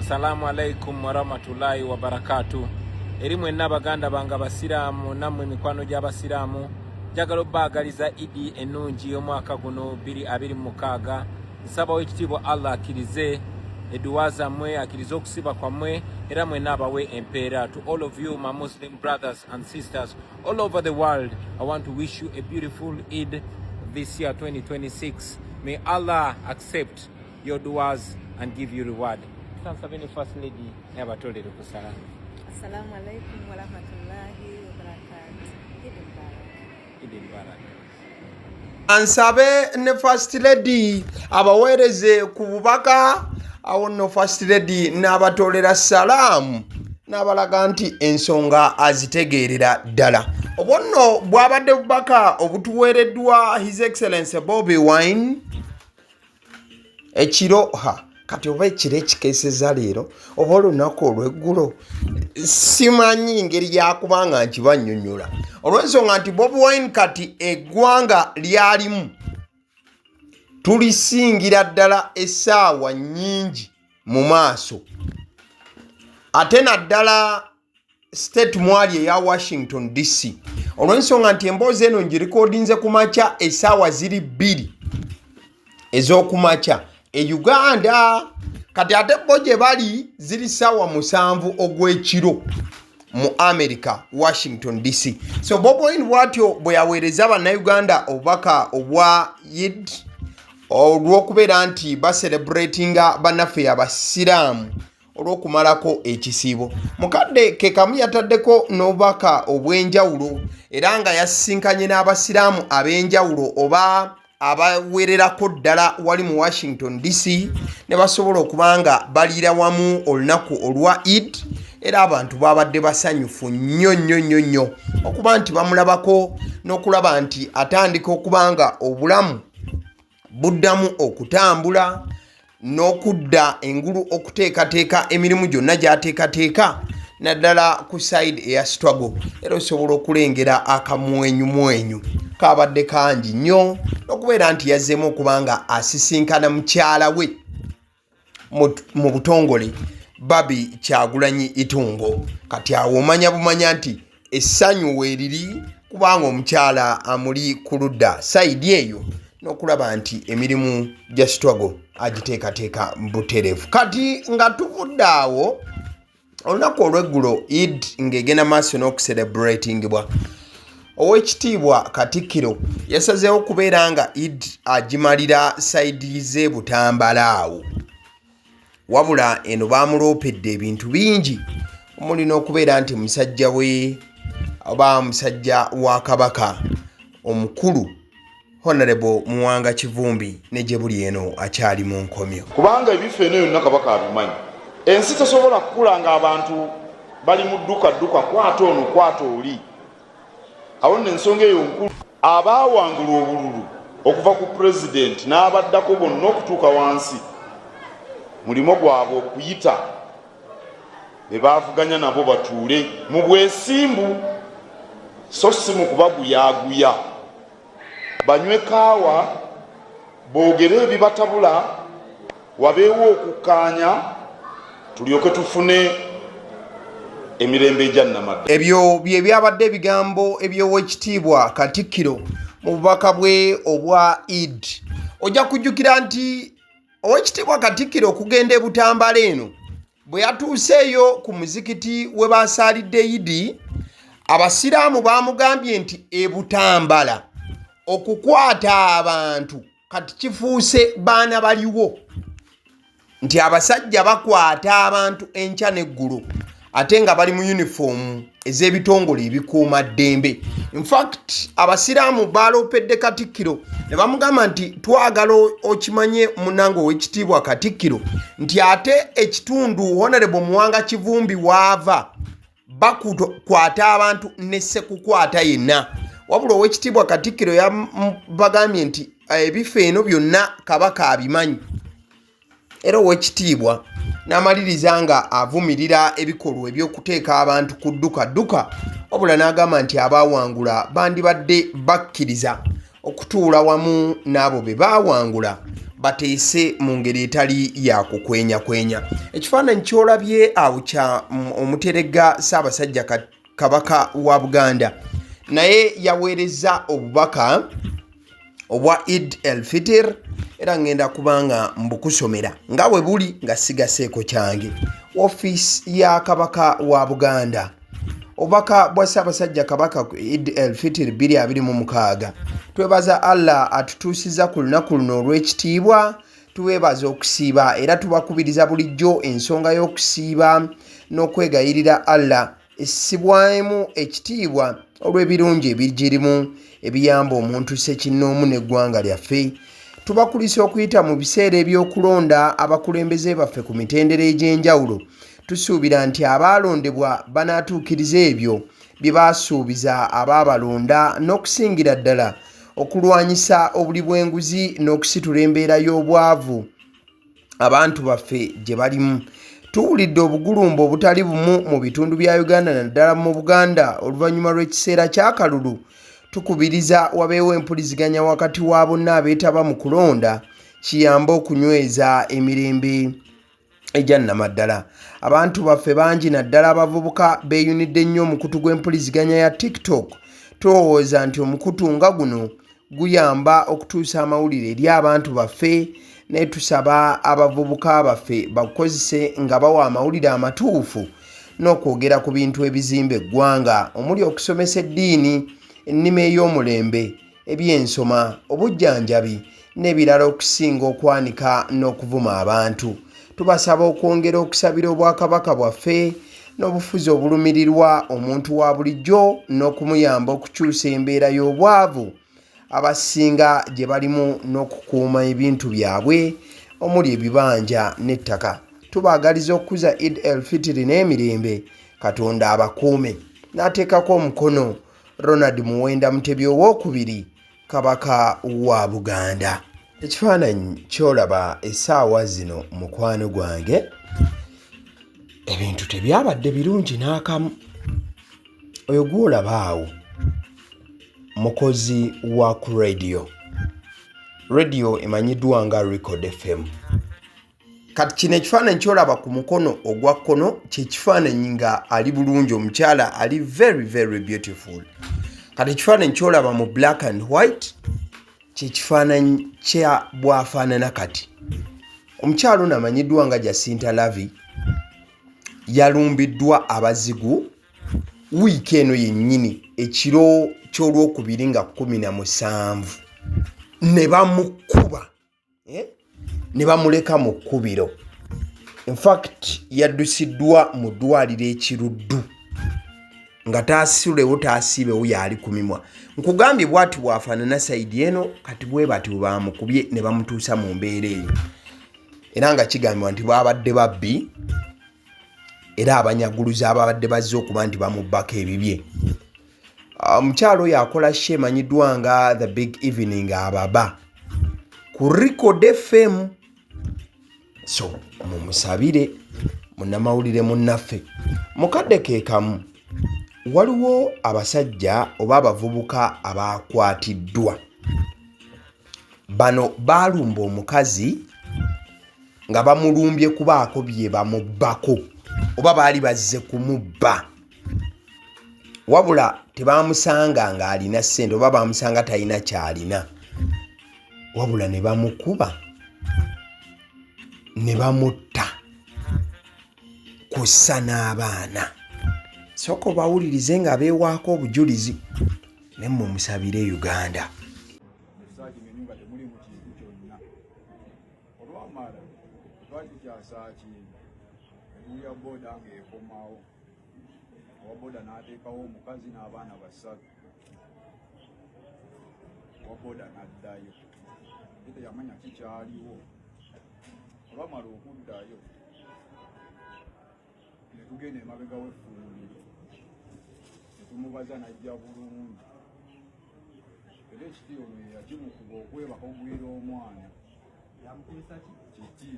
Assalamu alaikum warahmatullahi wabarakatuh. Erimwe n'abaganda banga basiramu namwe mikwano gy'abasiramu njagala obbagaliza idi ennungi y'omwaka guno 2026. Nsaba w'ekitiibwa Allah akirize eduwa zammwe, akirize okusiba kwammwe era mwenna abawe empeera. To all of you my Muslim brothers and sisters all over the world, I want to wish you a beautiful Eid this year 2026. May Allah accept your duas and give you reward. Sabini First Lady Abatole kusala. Assalamu alaikum wa rahmatullahi wa barakatuh. Eid Mubarak. Ansabe ne First Lady abawereze ku bubaka awo no First Lady n'abatolera salamu n'abalaga nti ensonga azitegeerera ddala. Obonno bwabadde bubaka obutuweereddwa His Excellency Bobi Wine ekiro kati oba ekiro ekikeeseza leero oba olunaku olw'eggulo simanyi ngeri yakubanga nkibannyonnyola olw'ensonga nti Bobi Wine kati eggwanga lyalimu tulisingira ddala essaawa nnyingi mu maaso ate naddala state mwali eya Washington DC olw'ensonga nti emboozi eno ngirikodinze ku makya essaawa ziri 2 ez'okumakya Uganda kati ate bo gye bali ziri ssaawa 7 ogw'ekiro mu America Washington DC. So Bobi Wine bw'atyo bwe yaweereza bannayuganda obubaka obwa Eid olw'okubeera nti baselebratinga bannaffe abasiraamu olw'okumalako ekisiibo. Mukadde ke kamu yataddeko n'obubaka obw'enjawulo era nga yasisinkanye n'abasiraamu ab'enjawulo oba abawererako ddala wali mu Washington DC ne basobola okubanga baliira wamu olunaku olwa Eid era abantu babadde basanyufu nnyo okuba nti bamulabako n'okulaba nti atandika okubanga obulamu buddamu okutambula n'okudda engulu okuteekateeka emirimu gyonna gy'ateekateeka naddala ku side eya struggle era osobola okulengera akamwenyumwenyu kabadde kangi nnyo okubeera nti yazzeemu okubanga asisinkana mukyala we mu butongole Barbie Kyagulanyi Itungo. Kati awo omanya bumanya nti essanyu weeriri kubanga omukyala amuli ku ludda side eyo n'okulaba nti emirimu gya struggle agiteekateeka butereevu. Kati nga tuvudde awo olunaku olw'eggulo Eid ng'egenda maaso n'okucelebratingibwa ow'ekitiibwa Katikkiro yasazeewo okubeera nga Eid agimalira sayidi ze Butambala awo wabula eno baamuloopedde ebintu bingi omuli n'okubeera nti musajja we oba musajja wa Kabaka omukulu Honorable Muwanga Kivumbi ne gye buli eno akyali mu nkomyo kubanga ebifo eno yonna Kabaka abimanyi. Ensi tesobola kukula nga abantu bali mu dduka kwata ono kwata oli. Awo n'ensonga eyo nkulu abaawangula obululu okuva ku president n'abaddako bonna okutuuka wansi mulimo gwabwe okuyita be baavuganya nabo batuule mu bwesimbu so si mu kubaguyaguya banywe kaawa boogere ebibatabula wabeewo okukkaanya tulyoke tufune emirembe ejjannamadda. Ebyo bye byabadde ebigambo eby'owekitiibwa Katikkiro mu bubaka bwe obwa Eid. Ojja kujjukira nti owekitiibwa Katikkiro okugenda e Butambala eno bwe yatuuseeyo ku muzikiti we baasaalidde Eid abasiraamu baamugambye nti e Butambala okukwata abantu kati kifuuse baana baliwo nti abasajja bakwata abantu enkya n'eggulo ate nga bali mu uniform ez'ebitongole ebikuuma ddembe. In fact abasiraamu baaloopedde Katikkiro ne bamugamba nti twagala okimanye munange ow'ekitiibwa Katikkiro nti ate ekitundu Honorable Muwanga Kivumbi waava bakwata abantu ne sekukwata yenna wabula ow'ekitiibwa Katikkiro yabagambye nti ebifo eno byonna Kabaka abimanyi era ow'ekitiibwa n'amaliriza nga avumirira ebikolwa eby'okuteeka abantu ku dduka wabula n'agamba nti abaawangula bandibadde bakkiriza okutuula wamu n'abo be baawangula bateese mu ngeri etali yakukwenya. Ekifaananyi kyolabye awo kya omuterega Ssaabasajja Kabaka wa Buganda, naye yaweereza obubaka obwa Eid el-Fitr, era ngenda kubanga mbukusomera nga bwe buli nga sigaseeko kyange. Ofiisi ya Kabaka wa Buganda, obubaka bwa Ssaabasajja Kabaka ku Eid el-Fitr 2026. Twebaza Allah atutuusiza ku lunaku luno olw'ekitiibwa. Tuweebaza okusiiba era tubakubiriza bulijjo ensonga y'okusiiba n'okwegayirira Allah essibwamu ekitiibwa olw'ebirungi ebigirimu ebiyamba omuntu ssekinnoomu n'eggwanga lyaffe. Tubakulisa okuyita mu biseera eby'okulonda abakulembeze baffe ku mitendera egy'enjawulo. Tusuubira nti abaalondebwa banaatuukiriza ebyo bye baasuubiza abaabalonda n'okusingira ddala okulwanyisa obuli bw'enguzi n'okusitula embeera y'obwavu abantu baffe gye balimu. Tuwulidde obugulumba obutali bumu mu bitundu bya Uganda naddala mu Buganda oluvannyuma lw'ekiseera ky'akalulu. Tukubiriza wabeewo empuliziganya wakati wa bonna abeetaba mu kulonda, kiyambe okunyweza emirembe egya nnamaddala. Abantu baffe bangi naddala abavubuka beeyunidde nnyo omukutu gw'empuliziganya ya TikTok. Tulowooza nti omukutu nga guno guyamba okutuusa amawulire eri abantu baffe, ne tusaba abavubuka baffe bakozese nga bawa amawulire amatuufu n'okwogera ku bintu ebizimba eggwanga omuli okusomesa eddiini, ennimi ey'omulembe, ebyensoma, obujjanjabi n'ebirala okusinga okwanika n'okuvuma abantu. Tubasaba okwongera okusabira obwakabaka bwaffe n'obufuzi obulumirirwa omuntu wa bulijjo n'okumuyamba okukyusa embeera y'obwavu abasinga gye balimu n'okukuuma ebintu byabwe omuli ebibanja n'ettaka. Tubaagaliza okukuza Eid el-Fitr n'emirembe. Katonda abakuume. N'ateekako omukono Ronald Muwenda Mutebi owookubiri, Kabaka wa Buganda. Ekifaananyi kyolaba essaawa zino mukwano gwange, ebintu tebyabadde birungi n'akamu. Oyo gwolaba awo mukozi wa ku radio emanyiddwa nga Record FM. Kati kino ekifaananyi kyolaba ku mukono ogwa kkono kye kifaananyi nga ali bulungi, omukyala ali very very beautiful. Kati ekifaananyi kyolaba mu black and white kye kifaananyi kya bwafaanana. Kati omukyala ono amanyiddwa nga Jacinta Lavi yalumbiddwa abazigu wiiki eno yennyini ekiro ky'olwokubiri nga 17 ne bamukuba ne bamuleka mu kkubiro. In fact yaddusiddwa mu ddwaliro ekiruddu nga taasulewo taasiibewo yali kumimwa. Nkugambye bw'ati bwafaanana sayidi eno, kati bwe bati bamukubye ne bamutuusa mu mbeera eyo, era nga kigambibwa nti babadde babbi era abanyaguluza ababadde bazze okuba nti bamubbako ebibye. Omukyalo oyo akola she emanyiddwa nga The Big Evening Ababa ku Record FM. So mumusabire munnamawulire munnaffe. Mukadde ke kamu waliwo abasajja oba abavubuka abakwatiddwa. Bano baalumba omukazi nga bamulumbye kubaako bye bamubbako oba baali bazze kumubba, wabula tebamusanga nga alina ssente oba bamusanga talina kyalina, wabula ne bamukuba ne bamutta kussa n'abaana. Soko bawulirize nga beewaako obujulizi ne mumusabire Uganda. Waboda n'ateekawo omukazi n'abaana basatu. Waboda n'addayo. Ate yamanya kikyaliwo. Olwamala okuddayo ne tugenda emabega w'effulumiro. Ne tumubaza n'ajja bulungi. Era ekitiiyo yakimukuba okwebaka ogwira omwana. Yamukwisa kiti?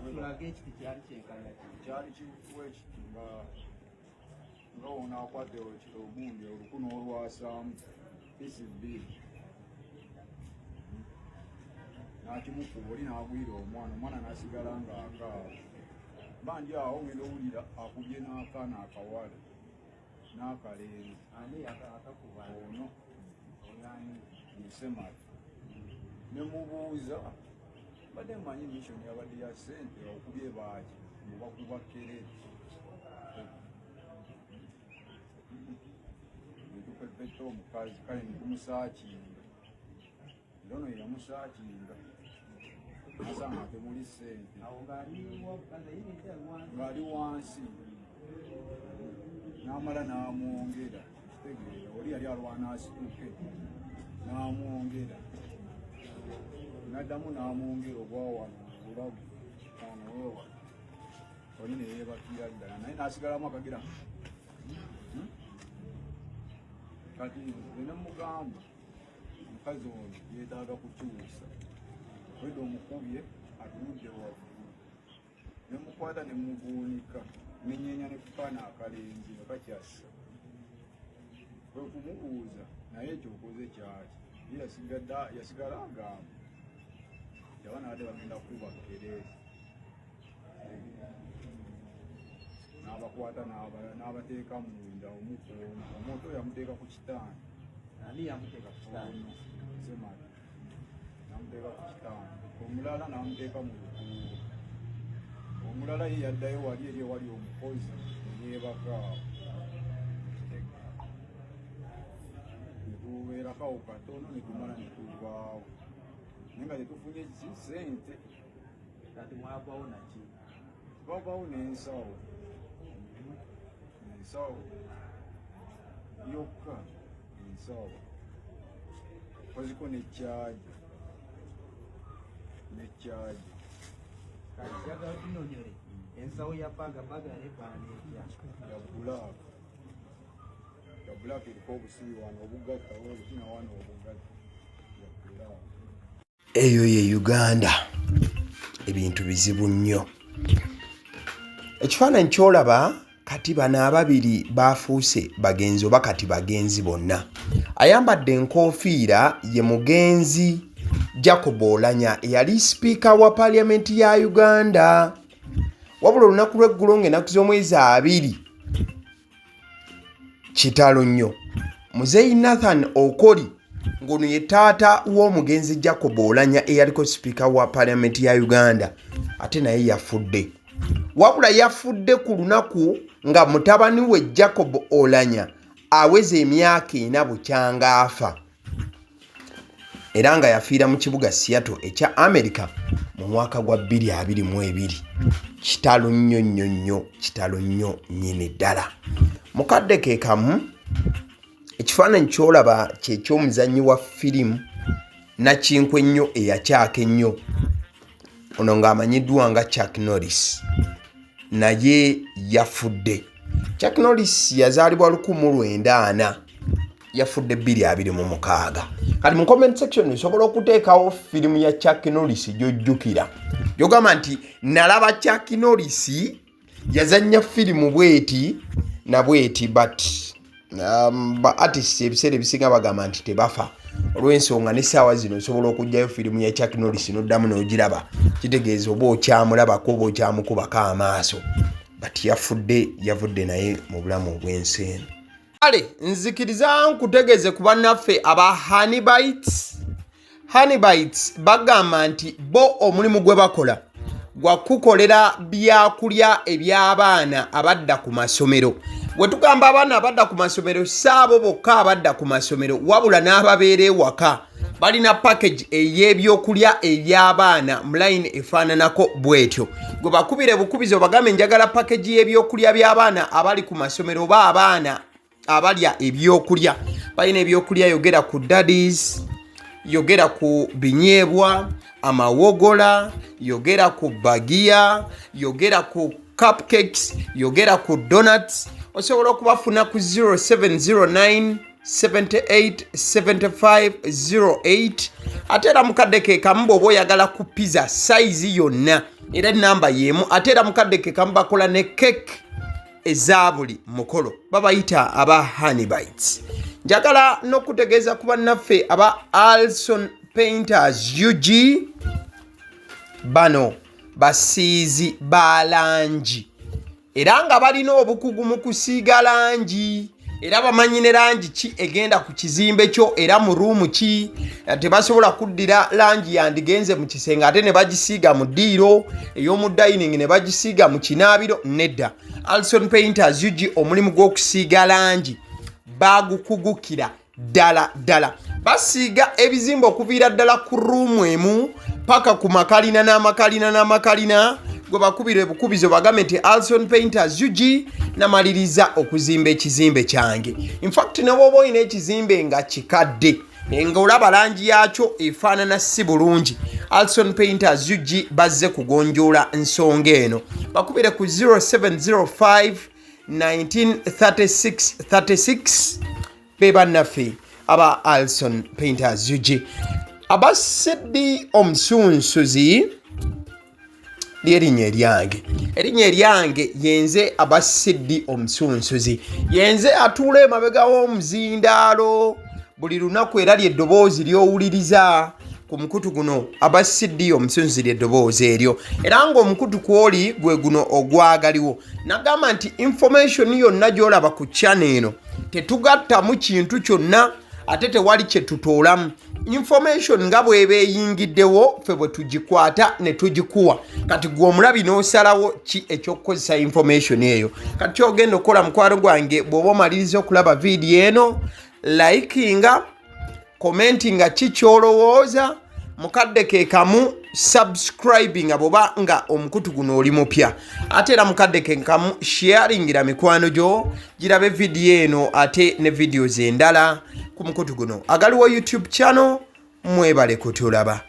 Tulaga ekiti kyali kyenkana kyali kifuwe ekiti nga wona akwate ogundi oluku n'olwasamu pisi bbiri n'akimukuba oli n'agwira omwana n'asigala ng'akaaba bandi awo ngenda owulira akubye n'akaana akawala n'akalenzi ono musemati ne mubuuza badde mmanyi missoni yabadde ya ssente okubye baaki mubakuba kereti netukepetta omukazi kale nekumusakinga ndono yamusakinga asanga temuli ssente ng'ali wansi n'amala n'amwongera kitegeera oli yali alwana asituke n'amwongera n'addamu n'amwongera ogwawano bulabu ano wewa oli ne yeebakira ddala naye n'asigalamu akagira kati ne mugamba omukazi ono yeetaaga kukyusa wedde omukubye atunudde waggulu ne mukwata ne muguunika nenyeenya ne kukaana akalenzi nga kakyassa kwe kumubuuza naye ekyokoze kyaki yasigala agamba yaba naate bagenda kuba kerezi n'abakwata n'abateeka munda omuntu oyo yamuteeka ku kitanda semati namuteeka ku kitanda omulala n'amuteeka mu lukuubo omulala ye yaddayo wali eri ewali omukozi neyeebakaawo netubeerakawo katono netumala netuvaawo naye nga tetufunye sente kati mwavaawo naki twavaawo n'ensawo yokka ensawo koziko nekyaja ensawo ya baga nepaanetya ya bulaka eriko obusiiwano obugatta olukina wano obugatta ya bulaka eyo ye Uganda ebintu bizibu nnyo. Ekifaananyi kyolaba kati bano ababiri bafuuse bagenzi oba kati bagenzi bonna. Ayambadde enkofiira ye mugenzi Jacob Oulanyah eyali sipiika wa Parliamentary ya Uganda. Wabula olunaku lw'eggulo ng'ennaku z'omwezi 2 kitalo nnyo. Muzeeyi Nathan Okoli ng'ono ye taata w'omugenzi Jacob Oulanyah eyaliko sipiika wa Parliamentary ya Uganda ate naye yafudde. Wabula yafudde ku lunaku nga mutabani we Jacob Oulanyah aweze emyaka 4 bukyanga afa. Era nga yafiira mu kibuga Seattle ekya America mu mwaka gwa 2022. Kitalo nnyo nnyini ddala. Mukadde ke kamu ekifaananyi kyolaba kyeky'omuzannyi wa firimu nakinkwe ennyo eyakyaka ennyo ono ng'amanyiddwa nga Chuck Norris naye yafudde. Chuck Norris yazaalibwa 1904 yafudde 2026. Kati mu comment section osobola okuteekawo firimu ya Chuck Norris gy'ojjukira gy'ogamba nti nalaba Chuck Norris yazannya firimu bweti na bweti but ba artists ebiseera ebisinga bagamba nti tebafa olw'ensonga n'essaawa zino osobola okugyayo firimu ya Chuck Norris n'oddamu n'ogiraba kitegeeza oba okyamulabako oba okyamukubako amaaso but yavudde naye mu bulamu obw'ensi eno. Kale nzikiriza nkutegeeze ku bannaffe aba Honeybites bagamba nti bo omulimu gwe bakola gwa kukolera byakulya eby'abaana abadda ku masomero. Bwe tugamba abaana abadda ku masomero saabo bokka abadda ku masomero wabula n'ababeera ewaka balina package ey'ebyokulya eby'abaana mu line efaananako bwetyo. Gwe bakubire bukubizo bagambe njagala package y'ebyokulya by'abaana abali ku masomero oba abaana abalya ebyokulya. Balina ebyokulya yogera ku daddies, yogera ku binyeebwa, amawogola, yogera ku bagiya, yogera ku cupcakes, yogera ku donuts. Osobola okubafuna ku 0709 787508 ate era mukadde ke kamu bw'oba oyagala ku pizza size yonna era namba y'emu. Ate era mukadde ke kamu bakola ne cake eza buli mukolo babayita aba Honeybites. Njagala n'okutegeeza ku bannaffe aba Alson Painters UG bano basiizi ba langi era nga balina obukugu mu kusiiga langi era bamanyi ne langi ki egenda ku kizimbe kyo era mu ruumu ki. Tebasobola kuddira langi yandigenze mu kisenge ate ne bagisiiga mu ddiiro ey'omu dining ne bagisiiga mu kinaabiro. Nedda, Alson Painters UG omulimu gw'okusiiga langi bagukugukira ddala. Basiiga ebizimbe okuviira ddala ku ruumu emu paka ku makalina gwe bakubira ebukubizo bagambe nti Alson Painters UG namaliriza okuzimba ekizimbe kyange. In fact ne bw'oba olina ekizimbe nga kikadde nga olaba langi yaakyo efaanana si bulungi, Alson Painters UG bazze kugonjoola ensonga eno. Bakubire ku 0705 1936 be bannaffe aba Alson Painters UG. Abaseddi omusunsuzi erinnya eryange yenze abaseddi omusunsuzi, yenze atuula emabega w'omuzindaalo buli lunaku era ly'eddoboozi ly'owuliriza ku mukutu guno. Abaseddi omusunsuzi ly'eddoboozi eryo era ng'omukutu kwoli gwe guno ogwagaliwo. Nagamba nti information yonna gy'olaba ku channel eno tetugattamu kintu kyonna ate tewali kye tutoolamu. Information nga bw'eba eyingiddewo ffe bwe tugikwata ne tugikuwa. Kati gwe omulabi n'osalawo ki eky'okukozesa information eyo. Kati ky'ogenda okukola mukwano gwange bw'oba omaliriza okulaba vidiyo eno, likinga, commentinga ki ky'olowooza, mukadde ke kamu subscribinga bw'oba nga omukutu guno oli mupya, ate era mukadde ke kamu sharingira mikwano gyo girabe vidiyo eno ate ne videos endala ku mukutu guno. Agaliwo YouTube channel, mwebale kutulaba.